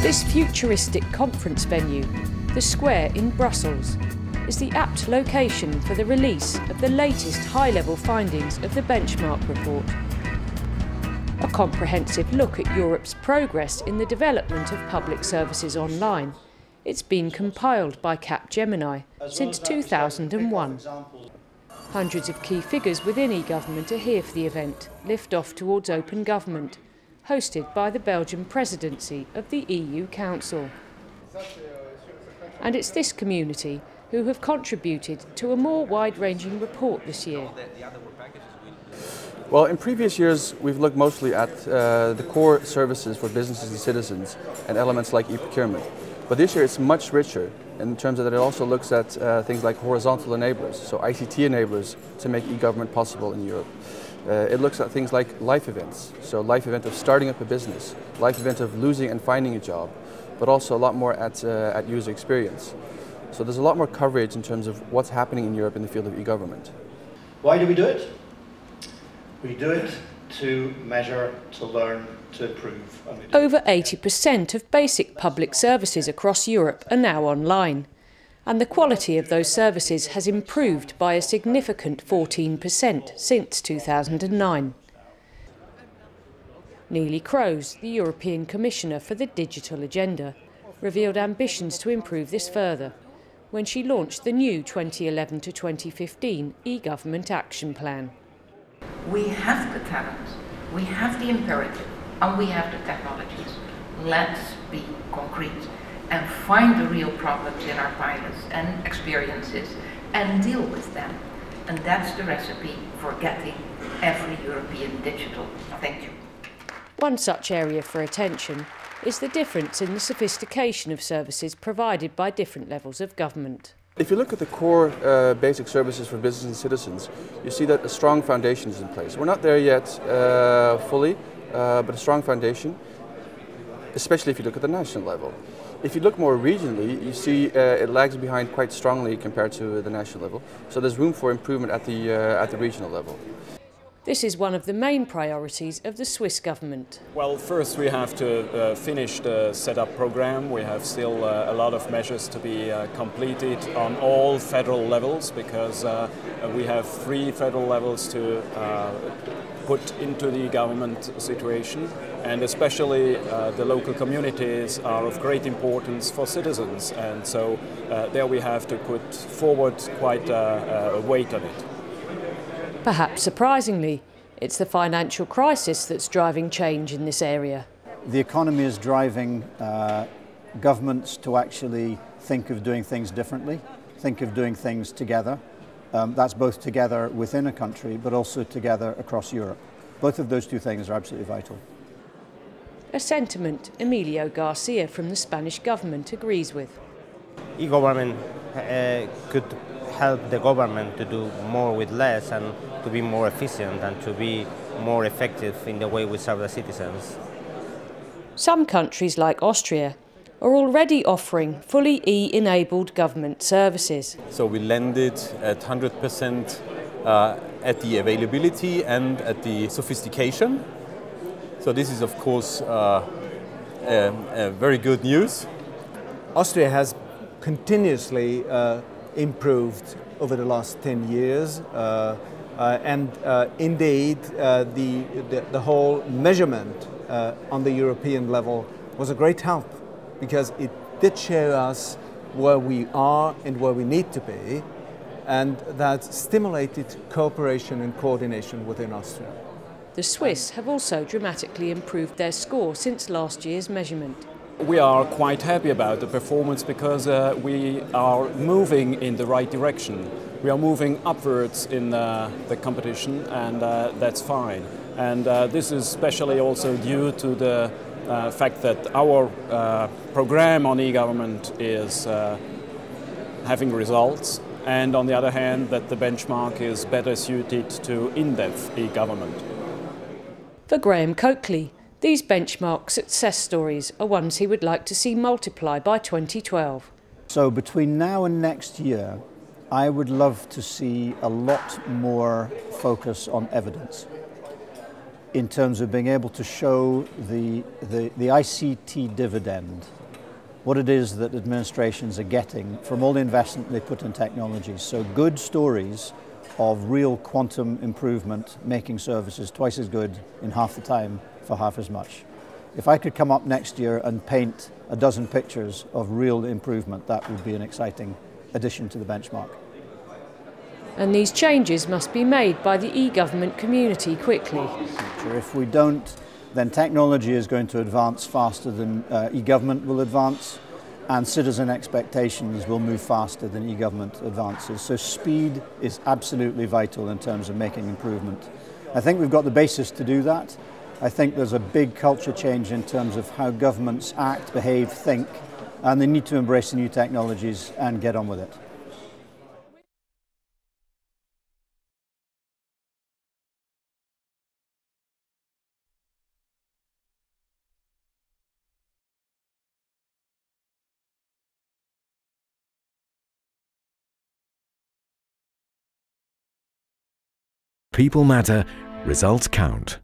This futuristic conference venue, the Square in Brussels, is the apt location for the release of the latest high-level findings of the benchmark report. A comprehensive look at Europe's progress in the development of public services online. It's been compiled by Capgemini since 2001. Hundreds of key figures within EGovernment are here for the event, Lift Off Towards Open Government, hosted by the Belgian presidency of the EU Council. And it's this community who have contributed to a more wide-ranging report this year. Well, in previous years we've looked mostly at the core services for businesses and citizens and elements like e-procurement. But this year it's much richer in terms of that it also looks at things like horizontal enablers, so ICT enablers to make e-government possible in Europe. It looks at things like life events, so life event of starting up a business, life event of losing and finding a job, but also a lot more at user experience. So there's a lot more coverage in terms of what's happening in Europe in the field of e-government. Why do we do it? We do it to measure, to learn, to improve. Over 80% of basic public services across Europe are now online, and the quality of those services has improved by a significant 14% since 2009. Neelie Kroes, the European Commissioner for the Digital Agenda, revealed ambitions to improve this further when she launched the new 2011 to 2015 e-government action plan. We have the talent, we have the imperative, and we have the technologies. Let's be concrete and find the real problems in our pilots and experiences and deal with them. And that's the recipe for getting every European digital. Thank you. One such area for attention is the difference in the sophistication of services provided by different levels of government. If you look at the core basic services for business and citizens, you see that a strong foundation is in place. We're not there yet fully, but a strong foundation, especially if you look at the national level. If you look more regionally, you see it lags behind quite strongly compared to the national level. So there's room for improvement at the regional level. This is one of the main priorities of the Swiss government. Well, first we have to finish the setup program. We have still a lot of measures to be completed on all federal levels because we have 3 federal levels to put into the government situation, and especially the local communities are of great importance for citizens, and so there we have to put forward quite a weight on it. Perhaps surprisingly, it's the financial crisis that's driving change in this area. The economy is driving governments to actually think of doing things differently, think of doing things together. That's both together within a country, but also together across Europe. Both of those two things are absolutely vital. A sentiment Emilio Garcia from the Spanish government agrees with. E-government could help the government to do more with less and to be more efficient and to be more effective in the way we serve the citizens. Some countries like Austria are already offering fully e-enabled government services. So we landed at 100% at the availability and at the sophistication. So this is of course very good news. Austria has continuously improved over the last 10 years and indeed the whole measurement on the European level was a great help because it did show us where we are and where we need to be, and that stimulated cooperation and coordination within Austria. The Swiss have also dramatically improved their score since last year's measurement. We are quite happy about the performance because we are moving in the right direction. We are moving upwards in the competition, and that's fine. And this is especially also due to the fact that our program on e-government is having results, and on the other hand that the benchmark is better suited to in-depth e-government. For Graham Coakley, these benchmark success stories are ones he would like to see multiply by 2012. So between now and next year, I would love to see a lot more focus on evidence. in terms of being able to show the ICT dividend, what it is that administrations are getting from all the investment they put in technology. So good stories of real quantum improvement, making services twice as good in half the time for half as much. If I could come up next year and paint a dozen pictures of real improvement, that would be an exciting addition to the benchmark. And these changes must be made by the e-government community quickly. If we don't, then technology is going to advance faster than e-government will advance, and citizen expectations will move faster than e-government advances. So speed is absolutely vital in terms of making improvement. I think we've got the basis to do that. I think there's a big culture change in terms of how governments act, behave, think, and they need to embrace the new technologies and get on with it. People matter, results count.